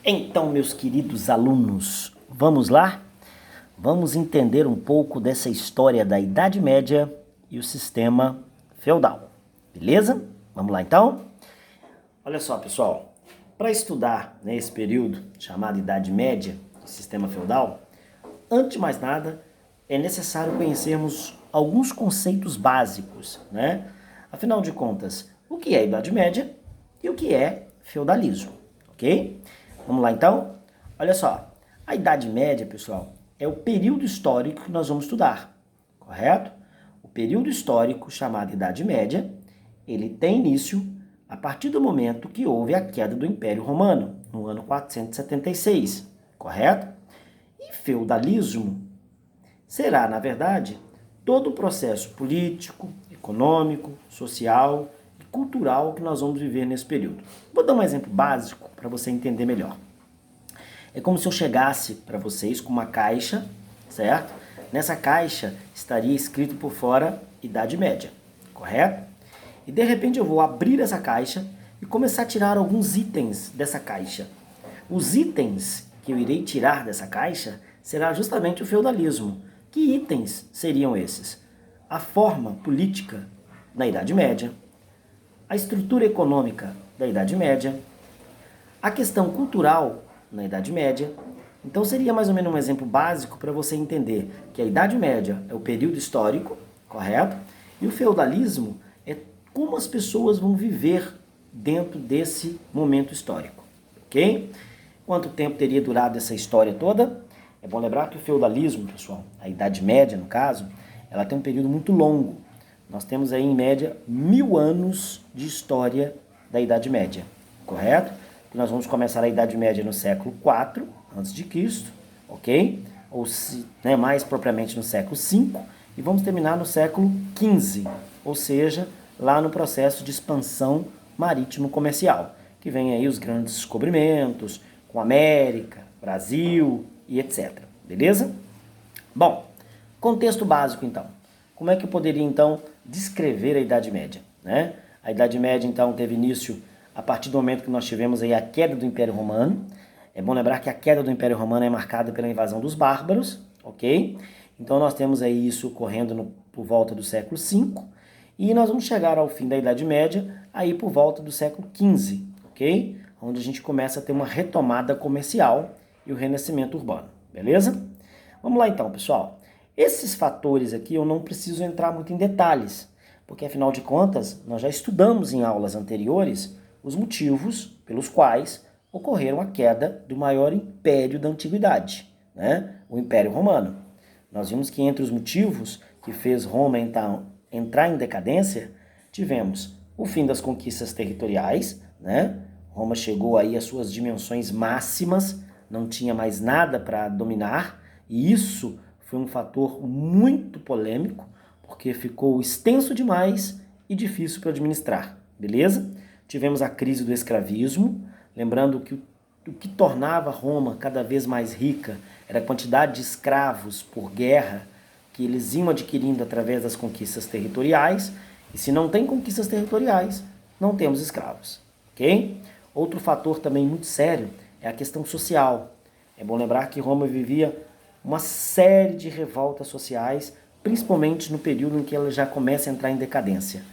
Então, meus queridos alunos, vamos lá? Vamos entender um pouco dessa história da Idade Média e o sistema feudal, beleza? Vamos lá então? Olha só, pessoal, para estudar esse período chamado Idade Média e sistema feudal, antes de mais nada, é necessário conhecermos alguns conceitos básicos, né? Afinal de contas, o que é Idade Média e o que é feudalismo, ok? Vamos lá então? Olha só, a Idade Média, pessoal, é o período histórico que nós vamos estudar, correto? O período histórico chamado Idade Média, ele tem início a partir do momento que houve a queda do Império Romano, no ano 476, correto? E feudalismo será, na verdade, todo o processo político, econômico, social e cultural que nós vamos viver nesse período. Vou dar um exemplo básico para você entender melhor. É como se eu chegasse para vocês com uma caixa, certo? Nessa caixa estaria escrito por fora Idade Média, correto? E de repente eu vou abrir essa caixa e começar a tirar alguns itens dessa caixa. Os itens que eu irei tirar dessa caixa será justamente o feudalismo. Que itens seriam esses? A forma política na Idade Média, a estrutura econômica da Idade Média, a questão cultural na Idade Média. Então seria mais ou menos um exemplo básico para você entender que a Idade Média é o período histórico, correto? E o feudalismo é como as pessoas vão viver dentro desse momento histórico, ok? Quanto tempo teria durado essa história toda? É bom lembrar que o feudalismo, pessoal, a Idade Média no caso, ela tem um período muito longo. Nós temos aí em média 1000 anos de história da Idade Média, correto? Nós vamos começar a Idade Média no século IV a.C., ok? Ou mais propriamente no século V, e vamos terminar no século XV, ou seja, lá no processo de expansão marítimo-comercial, que vem aí os grandes descobrimentos, com América, Brasil e etc. Beleza? Bom, contexto básico então. Como é que eu poderia então descrever a Idade Média, né? A Idade Média então teve início a partir do momento que nós tivemos aí a queda do Império Romano. É bom lembrar que a queda do Império Romano é marcada pela invasão dos bárbaros, ok? Então nós temos aí isso ocorrendo por volta do século V, e nós vamos chegar ao fim da Idade Média aí por volta do século XV, ok? Onde a gente começa a ter uma retomada comercial e o renascimento urbano, beleza? Vamos lá então, pessoal. Esses fatores aqui eu não preciso entrar muito em detalhes, porque afinal de contas nós já estudamos em aulas anteriores os motivos pelos quais ocorreram a queda do maior império da antiguidade, né? O Império Romano. Nós vimos que entre os motivos que fez Roma então entrar em decadência, tivemos o fim das conquistas territoriais, né? Roma chegou aí às suas dimensões máximas, não tinha mais nada para dominar, e isso foi um fator muito polêmico, porque ficou extenso demais e difícil para administrar, beleza? Tivemos a crise do escravismo, lembrando que o que tornava Roma cada vez mais rica era a quantidade de escravos por guerra que eles iam adquirindo através das conquistas territoriais, e se não tem conquistas territoriais, não temos escravos, ok? Outro fator também muito sério é a questão social. É bom lembrar que Roma vivia uma série de revoltas sociais, principalmente no período em que ela já começa a entrar em decadência.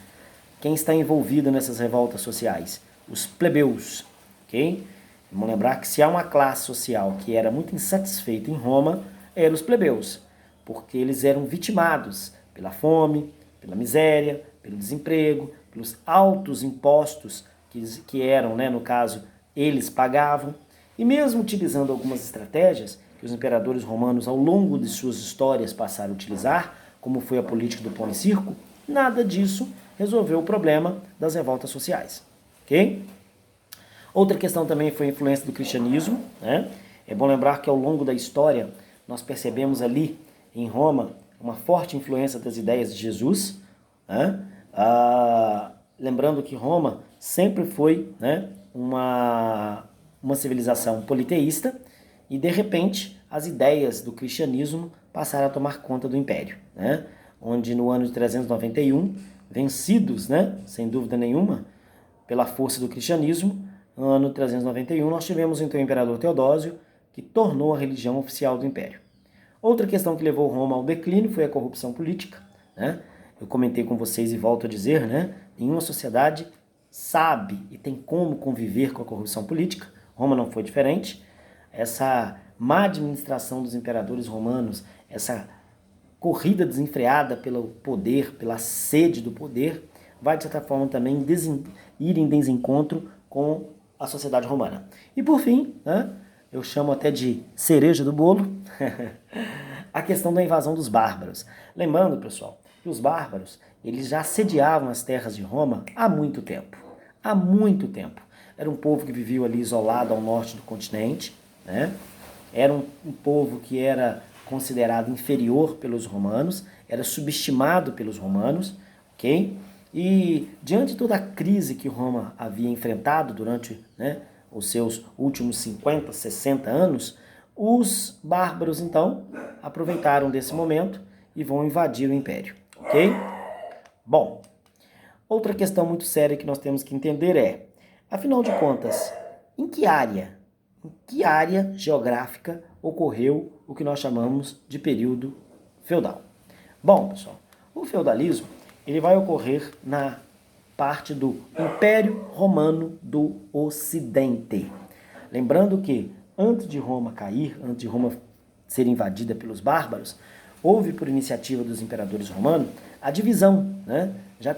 Quem está envolvido nessas revoltas sociais? Os plebeus, ok? Vamos lembrar que se há uma classe social que era muito insatisfeita em Roma, eram os plebeus, porque eles eram vitimados pela fome, pela miséria, pelo desemprego, pelos altos impostos que eram, no caso, eles pagavam, e mesmo utilizando algumas estratégias que os imperadores romanos ao longo de suas histórias passaram a utilizar, como foi a política do pão e circo, nada disso resolveu o problema das revoltas sociais, ok? Outra questão também foi a influência do cristianismo, né? É bom lembrar que ao longo da história nós percebemos ali em Roma uma forte influência das ideias de Jesus, né? Lembrando que Roma sempre foi, uma civilização politeísta, e de repente as ideias do cristianismo passaram a tomar conta do império, né? Onde no ano de 391, vencidos, sem dúvida nenhuma, pela força do cristianismo, ano 391, nós tivemos então o imperador Teodósio, que tornou a religião oficial do império. Outra questão que levou Roma ao declínio foi a corrupção política, né? Eu comentei com vocês e volto a dizer, né? Nenhuma sociedade sabe e tem como conviver com a corrupção política. Roma não foi diferente. Essa má administração dos imperadores romanos, essa corrida desenfreada pelo poder, pela sede do poder, vai de certa forma também ir em desencontro com a sociedade romana. E por fim, né, eu chamo até de cereja do bolo, a questão da invasão dos bárbaros. Lembrando, pessoal, que os bárbaros, eles já assediavam as terras de Roma há muito tempo. Há muito tempo. Era um povo que vivia ali isolado ao norte do continente, né? Era um povo que era considerado inferior pelos romanos, era subestimado pelos romanos, ok? E diante de toda a crise que Roma havia enfrentado durante, né, os seus últimos 50, 60 anos, os bárbaros, então, aproveitaram desse momento e vão invadir o império, ok? Bom, outra questão muito séria que nós temos que entender é, afinal de contas, em que área geográfica ocorreu o que nós chamamos de período feudal? Bom, pessoal, o feudalismo ele vai ocorrer na parte do Império Romano do Ocidente. Lembrando que antes de Roma cair, antes de Roma ser invadida pelos bárbaros, houve por iniciativa dos imperadores romanos a divisão, né? Já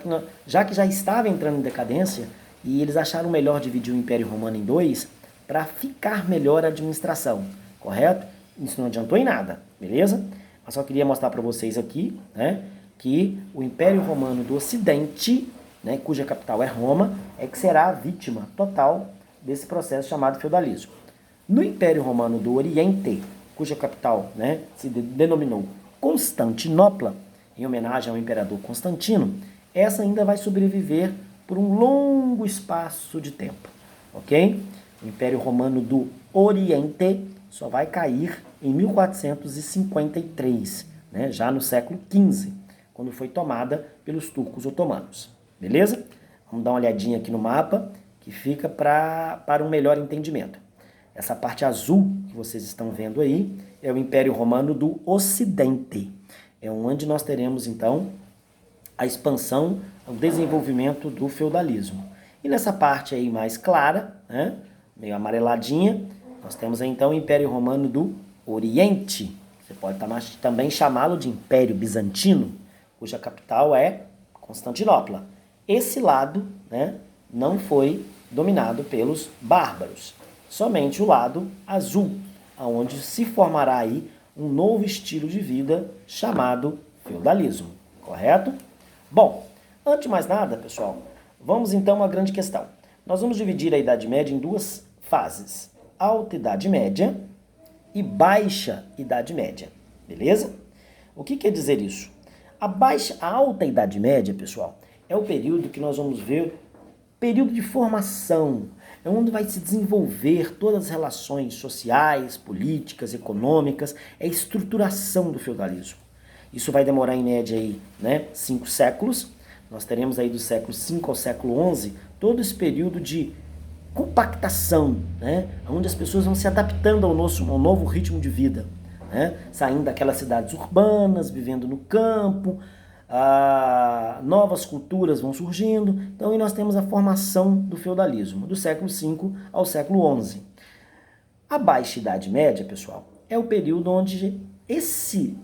que já estava entrando em decadência e eles acharam melhor dividir o Império Romano em dois para ficar melhor a administração, correto? Isso não adiantou em nada, beleza? Mas só queria mostrar para vocês aqui, né, que o Império Romano do Ocidente, né, cuja capital é Roma, é que será a vítima total desse processo chamado feudalismo. No Império Romano do Oriente, cuja capital, né, se denominou Constantinopla, em homenagem ao imperador Constantino, essa ainda vai sobreviver por um longo espaço de tempo, ok? O Império Romano do Oriente só vai cair em 1453, né, já no século XV, quando foi tomada pelos turcos otomanos. Beleza? Vamos dar uma olhadinha aqui no mapa, que fica para um melhor entendimento. Essa parte azul que vocês estão vendo aí é o Império Romano do Ocidente. É onde nós teremos, então, a expansão, o desenvolvimento do feudalismo. E nessa parte aí mais clara, né, meio amareladinha, nós temos aí, então, o Império Romano do Oriente. Você pode também chamá-lo de Império Bizantino, cuja capital é Constantinopla. Esse lado, né, não foi dominado pelos bárbaros, somente o lado azul, onde se formará aí um novo estilo de vida chamado feudalismo, correto? Bom, antes de mais nada, pessoal, vamos então à grande questão. Nós vamos dividir a Idade Média em duas fases, Alta Idade Média e Baixa Idade Média, beleza? O que quer dizer isso? A Alta Idade Média, pessoal, é o período que nós vamos ver, período de formação, é onde vai se desenvolver todas as relações sociais, políticas, econômicas, é a estruturação do feudalismo. Isso vai demorar em média aí, né, 5 séculos. Nós teremos aí do século V ao século XI todo esse período de compactação, né, onde as pessoas vão se adaptando ao novo ritmo de vida, né, saindo daquelas cidades urbanas, vivendo no campo, novas culturas vão surgindo. Então, aí nós temos a formação do feudalismo, do século V ao século XI. A Baixa Idade Média, pessoal, é o período onde esse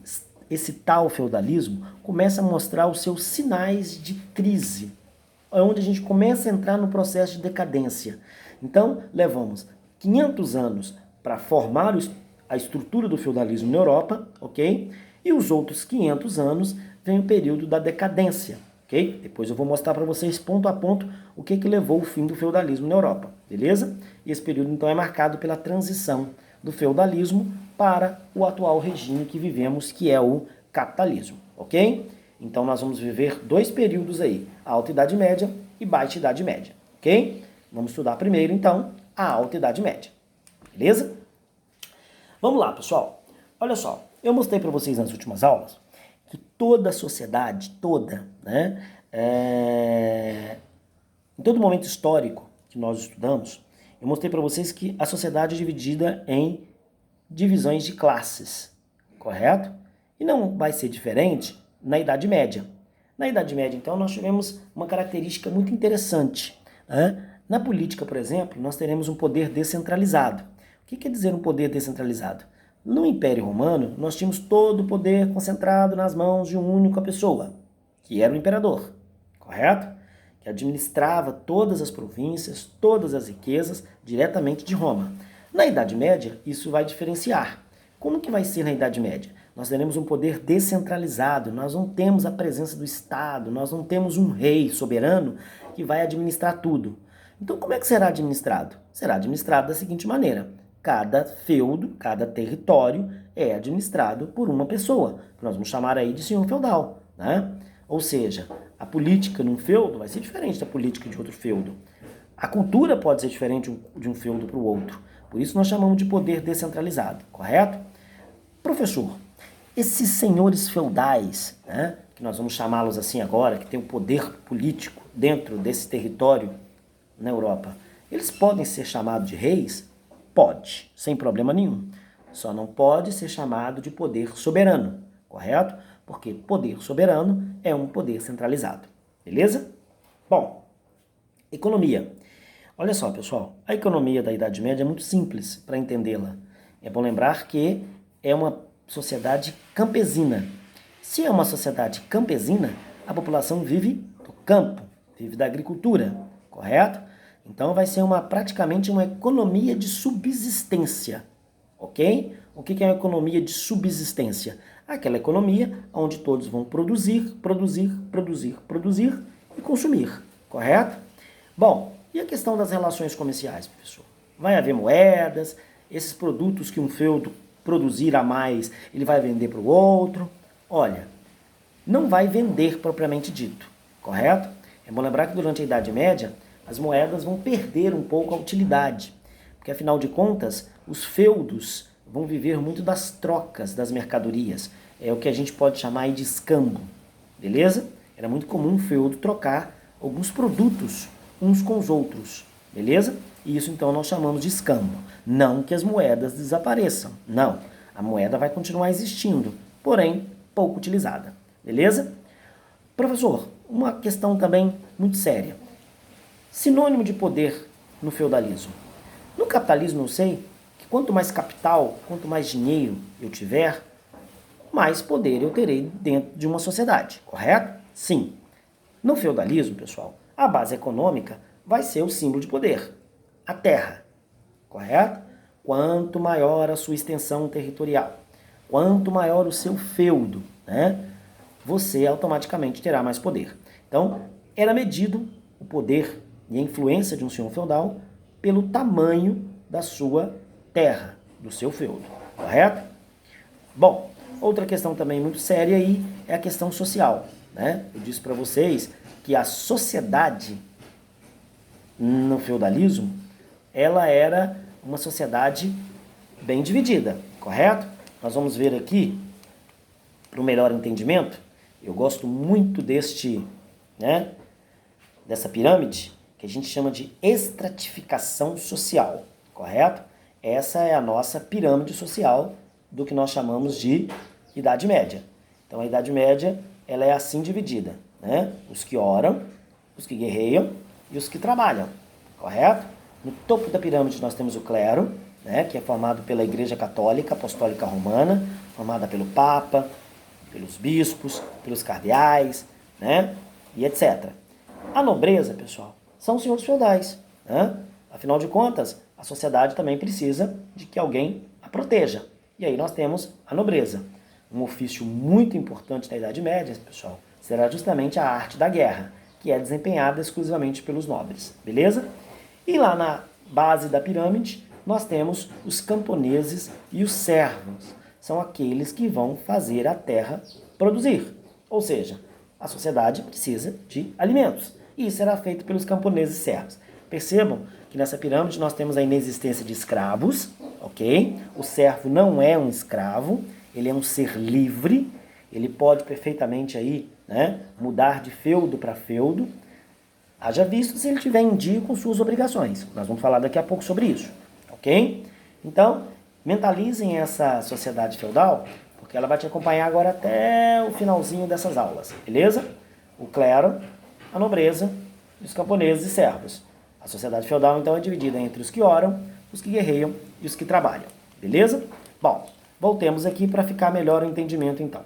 tal feudalismo começa a mostrar os seus sinais de crise, é onde a gente começa a entrar no processo de decadência. Então, levamos 500 anos para formar a estrutura do feudalismo na Europa, ok? E os outros 500 anos vem o período da decadência, ok? Depois eu vou mostrar para vocês ponto a ponto o que levou ao fim do feudalismo na Europa, beleza? E esse período então é marcado pela transição do feudalismo para o atual regime que vivemos, que é o capitalismo, ok? Então nós vamos viver dois períodos aí, a Alta Idade Média e Baixa Idade Média, ok? Vamos estudar primeiro então a Alta Idade Média, beleza? Vamos lá, pessoal. Olha só, eu mostrei para vocês nas últimas aulas que toda a sociedade, né, em todo momento histórico que nós estudamos, eu mostrei para vocês que a sociedade é dividida em divisões de classes, correto? E não vai ser diferente na Idade Média. Na Idade Média, então, nós tivemos uma característica muito interessante, né? Na política, por exemplo, nós teremos um poder descentralizado. O que quer dizer um poder descentralizado? No Império Romano, nós tínhamos todo o poder concentrado nas mãos de uma única pessoa, que era o imperador, correto? Que administrava todas as províncias, todas as riquezas, diretamente de Roma. Na Idade Média, isso vai diferenciar. Como que vai ser na Idade Média? Nós teremos um poder descentralizado, nós não temos a presença do Estado, nós não temos um rei soberano que vai administrar tudo. Então, como é que será administrado? Será administrado da seguinte maneira: cada feudo, cada território é administrado por uma pessoa, que nós vamos chamar aí de senhor feudal, né? Ou seja, a política num feudo vai ser diferente da política de outro feudo. A cultura pode ser diferente de um feudo para o outro. Por isso nós chamamos de poder descentralizado, correto? Professor, esses senhores feudais, né, que nós vamos chamá-los assim agora, que tem o poder político dentro desse território na Europa, eles podem ser chamados de reis? Pode, sem problema nenhum. Só não pode ser chamado de poder soberano, correto? Porque poder soberano é um poder centralizado, beleza? Bom, economia. Olha só, pessoal, a economia da Idade Média é muito simples para entendê-la. É bom lembrar que é uma sociedade campesina. Se é uma sociedade campesina, a população vive do campo, vive da agricultura, correto? Então vai ser praticamente uma economia de subsistência, ok? O que é uma economia de subsistência? Aquela economia onde todos vão produzir e consumir, correto? Bom, e a questão das relações comerciais, professor? Vai haver moedas, esses produtos que um feudo produzir a mais, ele vai vender para o outro? Olha, não vai vender propriamente dito, correto? É bom lembrar que durante a Idade Média, as moedas vão perder um pouco a utilidade, porque afinal de contas, os feudos vão viver muito das trocas das mercadorias. É o que a gente pode chamar aí de escambo, beleza? Era muito comum um feudo trocar alguns produtos uns com os outros, beleza? E isso então nós chamamos de escambo. Não que as moedas desapareçam, não. A moeda vai continuar existindo, porém pouco utilizada, beleza? Professor, uma questão também muito séria. Sinônimo de poder no feudalismo. No capitalismo eu sei que quanto mais capital, quanto mais dinheiro eu tiver, mais poder eu terei dentro de uma sociedade, correto? Sim. No feudalismo, pessoal, a base econômica vai ser o símbolo de poder, a terra, correto? Quanto maior a sua extensão territorial, quanto maior o seu feudo, né, você automaticamente terá mais poder. Então, era medido o poder e a influência de um senhor feudal pelo tamanho da sua terra, do seu feudo, correto? Bom, outra questão também muito séria aí é a questão social, né? Eu disse para vocês que a sociedade no feudalismo, ela era uma sociedade bem dividida, correto? Nós vamos ver aqui, para o melhor entendimento, eu gosto muito dessa pirâmide, que a gente chama de estratificação social, correto? Essa é a nossa pirâmide social do que nós chamamos de Idade Média. Então a Idade Média, ela é assim dividida, né? Os que oram, os que guerreiam e os que trabalham, correto? No topo da pirâmide nós temos o clero, né, que é formado pela Igreja Católica Apostólica Romana, formada pelo Papa, pelos bispos, pelos cardeais, né, e etc. A nobreza, pessoal, são os senhores feudais, né? Afinal de contas, a sociedade também precisa de que alguém a proteja. E aí nós temos a nobreza. Um ofício muito importante da Idade Média, pessoal, será justamente a arte da guerra, que é desempenhada exclusivamente pelos nobres, beleza? E lá na base da pirâmide, nós temos os camponeses e os servos. São aqueles que vão fazer a terra produzir. Ou seja, a sociedade precisa de alimentos. E isso será feito pelos camponeses e servos. Percebam que nessa pirâmide nós temos a inexistência de escravos, ok? O servo não é um escravo, ele é um ser livre, ele pode perfeitamente aí, né, mudar de feudo para feudo. Haja visto se ele estiver em dia com suas obrigações. Nós vamos falar daqui a pouco sobre isso, ok? Então, mentalizem essa sociedade feudal, porque ela vai te acompanhar agora até o finalzinho dessas aulas, beleza? O clero, a nobreza, os camponeses e servos. A sociedade feudal, então, é dividida entre os que oram, os que guerreiam e os que trabalham, beleza? Bom, voltemos aqui para ficar melhor o entendimento, então.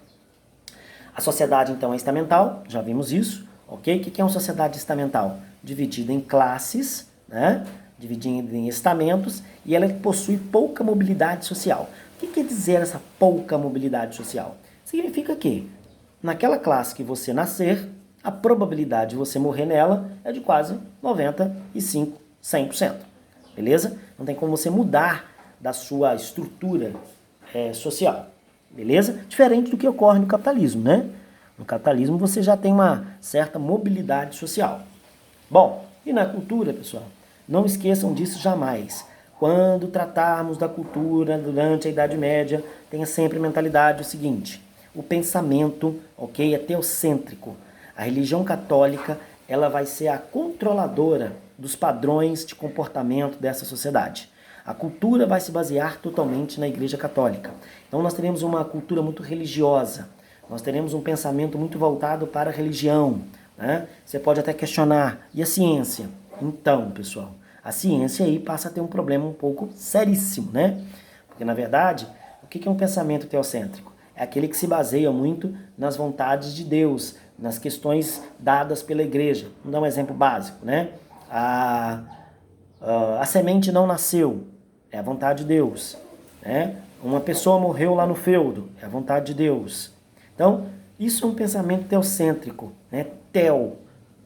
A sociedade, então, é estamental, já vimos isso, ok? O que é uma sociedade estamental? Dividida em classes, né? Dividida em estamentos, e ela possui pouca mobilidade social. O que quer dizer essa pouca mobilidade social? Significa que, naquela classe que você nascer, a probabilidade de você morrer nela é de quase 95, 100%. Beleza? Não tem como você mudar da sua estrutura social. Beleza? Diferente do que ocorre no capitalismo, né? No capitalismo você já tem uma certa mobilidade social. Bom, e na cultura, pessoal? Não esqueçam disso jamais. Quando tratarmos da cultura durante a Idade Média, tenha sempre a mentalidade o seguinte: o pensamento, ok, é teocêntrico. A religião católica, ela vai ser a controladora dos padrões de comportamento dessa sociedade. A cultura vai se basear totalmente na Igreja Católica. Então nós teremos uma cultura muito religiosa, nós teremos um pensamento muito voltado para a religião, né? Você pode até questionar, e a ciência? Então, pessoal, a ciência aí passa a ter um problema um pouco seríssimo, né? Porque, na verdade, o que é um pensamento teocêntrico? É aquele que se baseia muito nas vontades de Deus, nas questões dadas pela igreja. Vamos dar um exemplo básico, né? A semente não nasceu, é a vontade de Deus, né? Uma pessoa morreu lá no feudo, é a vontade de Deus. Então, isso é um pensamento teocêntrico, né? Teo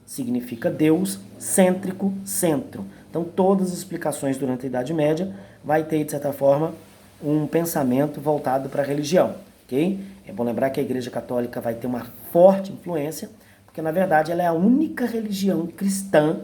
significa Deus, cêntrico, centro. Então, todas as explicações durante a Idade Média vai ter, de certa forma, um pensamento voltado para a religião, ok? É bom lembrar que a Igreja Católica vai ter uma forte influência, porque, na verdade, ela é a única religião cristã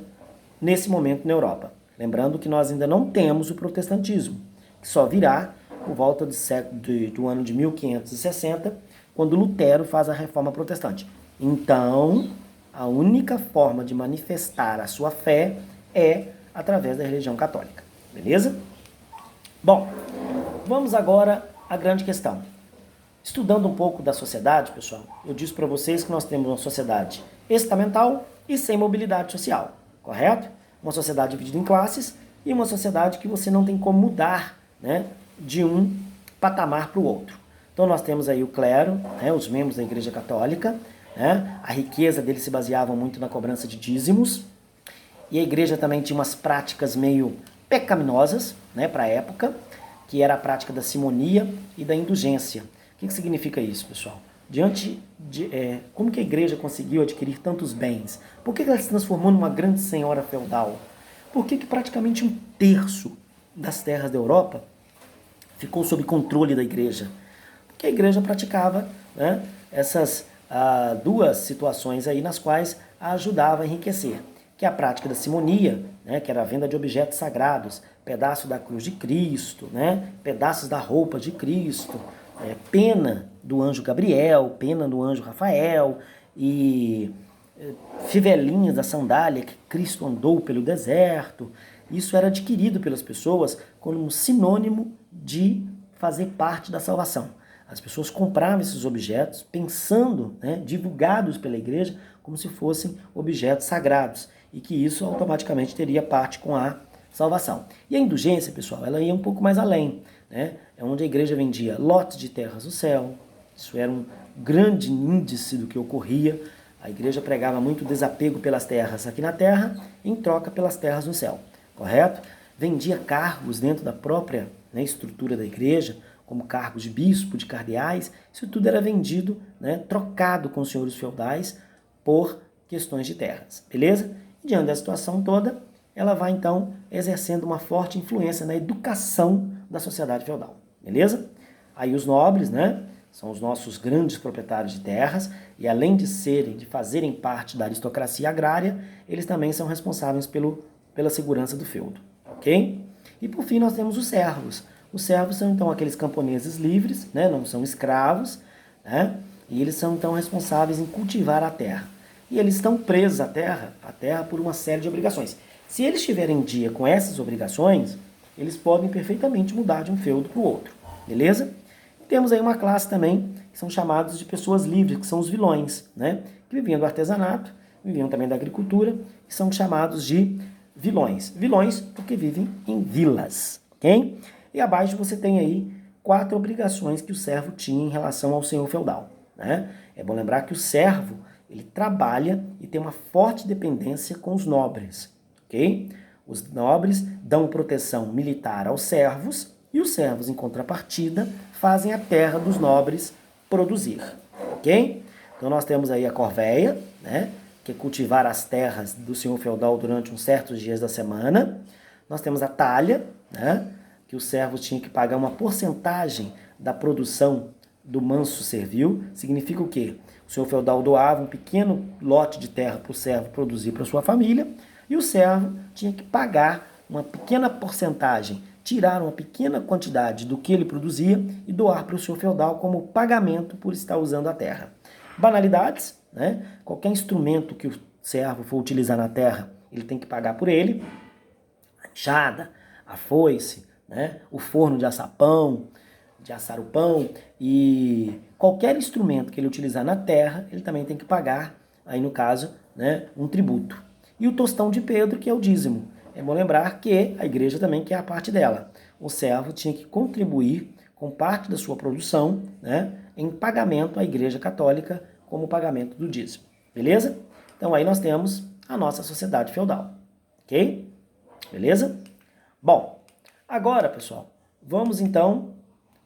nesse momento na Europa. Lembrando que nós ainda não temos o protestantismo, que só virá por volta do ano de 1560, quando Lutero faz a Reforma Protestante. Então, a única forma de manifestar a sua fé é através da religião católica. Beleza? Bom, vamos agora à grande questão. Estudando um pouco da sociedade, pessoal, eu disse para vocês que nós temos uma sociedade estamental e sem mobilidade social, correto? Uma sociedade dividida em classes e uma sociedade que você não tem como mudar, né, de um patamar para o outro. Então nós temos aí o clero, né, os membros da Igreja Católica, né, a riqueza deles se baseava muito na cobrança de dízimos, e a igreja também tinha umas práticas meio pecaminosas, né, para a época, que era a prática da simonia e da indulgência. O que significa isso, pessoal? Como que a igreja conseguiu adquirir tantos bens? Por que ela se transformou numa grande senhora feudal? Por que praticamente um terço das terras da Europa ficou sob controle da igreja? Porque a igreja praticava, né, essas duas situações aí nas quais a ajudava a enriquecer, que é a prática da simonia, né, que era a venda de objetos sagrados, pedaço da cruz de Cristo, né, pedaços da roupa de Cristo, pena do anjo Gabriel, pena do anjo Rafael e fivelinhas da sandália que Cristo andou pelo deserto. Isso era adquirido pelas pessoas como um sinônimo de fazer parte da salvação. As pessoas compravam esses objetos pensando, né, divulgados pela igreja, como se fossem objetos sagrados e que isso automaticamente teria parte com a salvação. E a indulgência, pessoal, ela ia um pouco mais além, né? É onde a igreja vendia lotes de terras do céu. Isso era um grande índice do que ocorria. A igreja pregava muito desapego pelas terras aqui na terra, em troca pelas terras no céu, correto? Vendia cargos dentro da própria, né, estrutura da igreja, como cargos de bispo, de cardeais. Isso tudo era vendido, né, trocado com os senhores feudais por questões de terras, beleza? E diante da situação toda, ela vai então exercendo uma forte influência na educação da sociedade feudal, beleza? Aí os nobres, né, são os nossos grandes proprietários de terras, e além de fazerem parte da aristocracia agrária, eles também são responsáveis pela segurança do feudo, ok? E por fim nós temos os servos. Os servos são então aqueles camponeses livres, né, não são escravos, né, e eles são então responsáveis em cultivar a terra. e eles estão presos à terra por uma série de obrigações. Se eles estiverem em dia com essas obrigações, eles podem perfeitamente mudar de um feudo para o outro, beleza? Temos aí uma classe também, que são chamados de pessoas livres, que são os vilões, né? Que viviam do artesanato, viviam também da agricultura, e são chamados de vilões. Vilões porque vivem em vilas, ok? E abaixo você tem aí 4 obrigações que o servo tinha em relação ao senhor feudal, né? É bom lembrar que o servo, ele trabalha e tem uma forte dependência com os nobres, ok? Os nobres dão proteção militar aos servos e os servos, em contrapartida, fazem a terra dos nobres produzir, ok? Então nós temos aí a corvéia, né? Que é cultivar as terras do senhor feudal durante uns certos dias da semana. Nós temos a talha, né? Que o servo tinha que pagar uma porcentagem da produção do manso servil. Significa o quê? O senhor feudal doava um pequeno lote de terra para o servo produzir para sua família, e o servo tinha que pagar uma pequena porcentagem, tirar uma pequena quantidade do que ele produzia e doar para o senhor feudal como pagamento por estar usando a terra. Banalidades, né? Qualquer instrumento que o servo for utilizar na terra, ele tem que pagar por ele. A enxada, a foice, né? O forno de assar pão, de assar o pão, e qualquer instrumento que ele utilizar na terra, ele também tem que pagar, aí no caso, né, um tributo. E o tostão de Pedro, que é o dízimo. É bom lembrar que a igreja também quer a parte dela. O servo tinha que contribuir com parte da sua produção, né, em pagamento à igreja católica, como pagamento do dízimo. Beleza? Então aí nós temos a nossa sociedade feudal. Ok? Beleza? Bom, agora, pessoal, vamos então.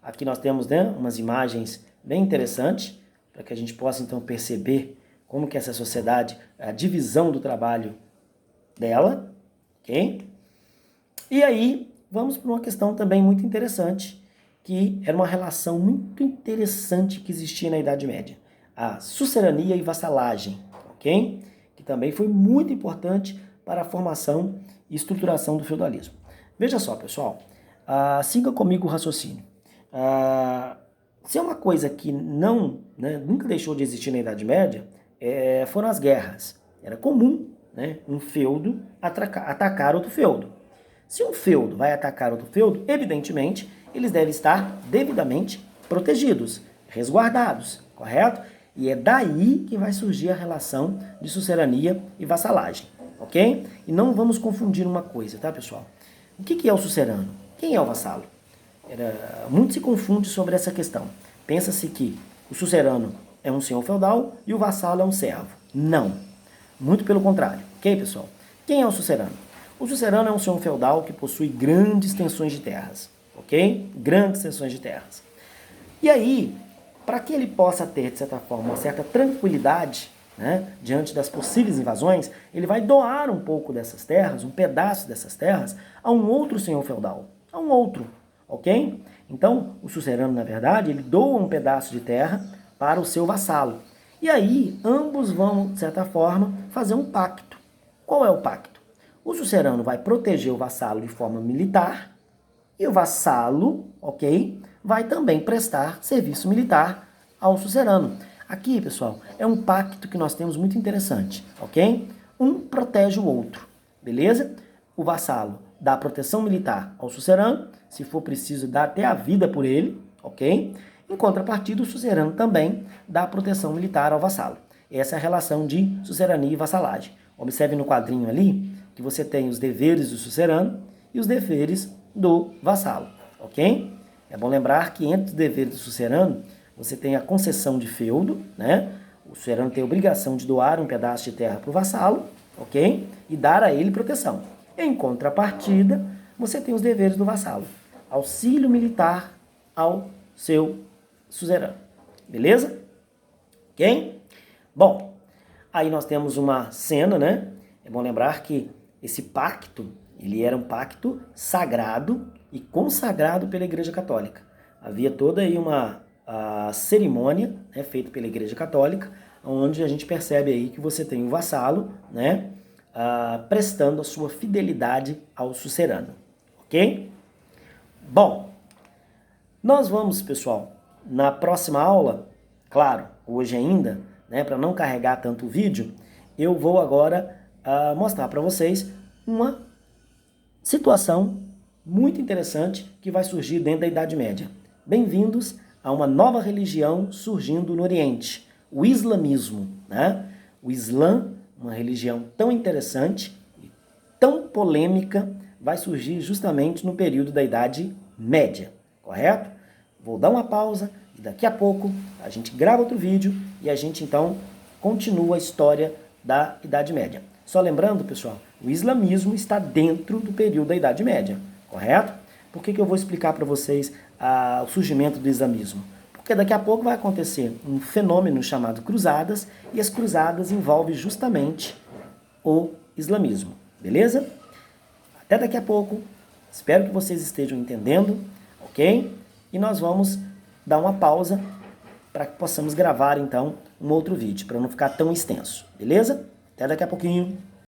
Aqui nós temos, né, umas imagens bem interessantes para que a gente possa então perceber como que essa sociedade, a divisão do trabalho dela, ok? E aí vamos para uma questão também muito interessante, que era uma relação muito interessante que existia na Idade Média, a sucerania e vassalagem, ok? Que também foi muito importante para a formação e estruturação do feudalismo. Veja só, pessoal, siga comigo o raciocínio. Se é uma coisa que não, né, nunca deixou de existir na Idade Média, foram as guerras. Era comum, né, um feudo atacar outro feudo. Se um feudo vai atacar outro feudo, evidentemente, eles devem estar devidamente protegidos, resguardados, correto? E é daí que vai surgir a relação de sucerania e vassalagem, ok? E não vamos confundir uma coisa, tá, pessoal? O que é o sucerano? Quem é o vassalo? Muito se confunde sobre essa questão. Pensa-se que o sucerano é um senhor feudal e o vassalo é um servo. Não. Muito pelo contrário. Ok, pessoal? Quem é o sucerano? O sucerano é um senhor feudal que possui grandes extensões de terras. Ok? Grandes extensões de terras. E aí, para que ele possa ter, de certa forma, uma certa tranquilidade, né, diante das possíveis invasões, ele vai doar um pouco dessas terras, um pedaço dessas terras, a um outro senhor feudal. A um outro. Ok? Então, o sucerano, na verdade, ele doa um pedaço de terra para o seu vassalo. E aí, ambos vão, de certa forma, fazer um pacto. Qual é o pacto? O sucerano vai proteger o vassalo de forma militar e o vassalo, ok, vai também prestar serviço militar ao sucerano. Aqui, pessoal, é um pacto que nós temos muito interessante, ok? Um protege o outro, beleza? O vassalo dá proteção militar ao sucerano, se for preciso, dá até a vida por ele, ok? Em contrapartida, o suzerano também dá proteção militar ao vassalo. Essa é a relação de suzerania e vassalagem. Observe no quadrinho ali que você tem os deveres do suzerano e os deveres do vassalo, ok? É bom lembrar que entre os deveres do suzerano, você tem a concessão de feudo, né? O suzerano tem a obrigação de doar um pedaço de terra para o vassalo, ok? E dar a ele proteção. Em contrapartida, você tem os deveres do vassalo. Auxílio militar ao seu suzerano. Beleza? Ok? Bom, aí nós temos uma cena, né? É bom lembrar que esse pacto, ele era um pacto sagrado e consagrado pela Igreja Católica. Havia toda aí uma cerimônia, né, feita pela Igreja Católica, onde a gente percebe aí que você tem o vassalo, né, prestando a sua fidelidade ao suzerano. Ok? Bom, nós vamos, pessoal, na próxima aula, claro, hoje ainda, né, para não carregar tanto o vídeo, eu vou agora mostrar para vocês uma situação muito interessante que vai surgir dentro da Idade Média. Bem-vindos a uma nova religião surgindo no Oriente, o islamismo, né? O Islã, uma religião tão interessante, tão polêmica, vai surgir justamente no período da Idade Média, correto? Vou dar uma pausa e daqui a pouco a gente grava outro vídeo e a gente então continua a história da Idade Média. Só lembrando, pessoal, o islamismo está dentro do período da Idade Média, correto? Por que eu vou explicar para vocês o surgimento do islamismo? Porque daqui a pouco vai acontecer um fenômeno chamado cruzadas, e as cruzadas envolvem justamente o islamismo, beleza? Até daqui a pouco, espero que vocês estejam entendendo, ok? E nós vamos dar uma pausa para que possamos gravar então um outro vídeo, para não ficar tão extenso, beleza? Até daqui a pouquinho.